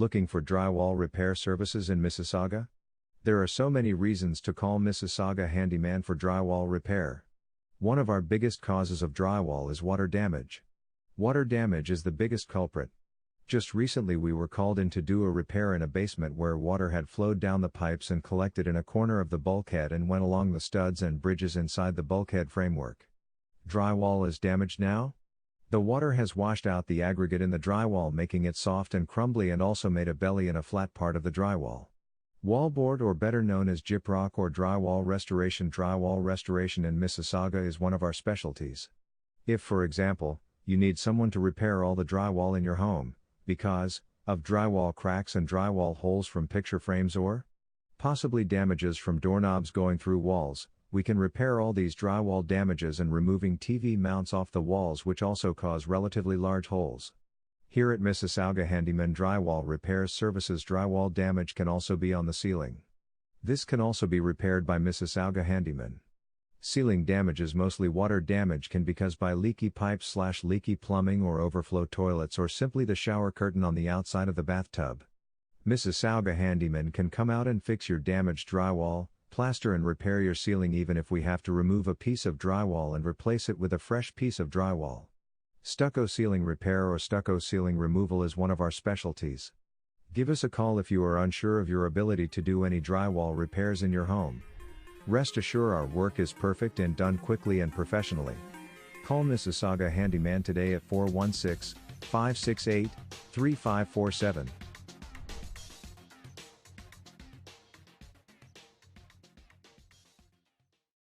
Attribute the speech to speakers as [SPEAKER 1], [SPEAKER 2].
[SPEAKER 1] Looking for drywall repair services in Mississauga? There are so many reasons to call Mississauga Handyman for drywall repair. One of our biggest causes of drywall is water damage. Water damage is the biggest culprit. Just recently we were called in to do a repair in a basement where water had flowed down the pipes and collected in a corner of the bulkhead and went along the studs and bridges inside the bulkhead framework. Drywall is damaged now? The water has washed out the aggregate in the drywall, making it soft and crumbly, and also made a belly in a flat part of the drywall. Wallboard, or better known as gyprock or drywall restoration in Mississauga is one of our specialties. If, for example, you need someone to repair all the drywall in your home, because of drywall cracks and drywall holes from picture frames, or possibly damages from doorknobs going through walls, we can repair all these drywall damages and removing TV mounts off the walls, which also cause relatively large holes. Here at Mississauga Handyman Drywall Repairs Services, drywall damage can also be on the ceiling. This can also be repaired by Mississauga Handyman. Ceiling damages, mostly water damage, can be caused by leaky pipes / leaky plumbing or overflow toilets, or simply the shower curtain on the outside of the bathtub. Mississauga Handyman can come out and fix your damaged drywall, plaster and repair your ceiling, even if we have to remove a piece of drywall and replace it with a fresh piece of drywall. Stucco ceiling repair or stucco ceiling removal is one of our specialties. Give us a call if you are unsure of your ability to do any drywall repairs in your home. Rest assured our work is perfect and done quickly and professionally. Call Mississauga Handyman today at 416-568-3547.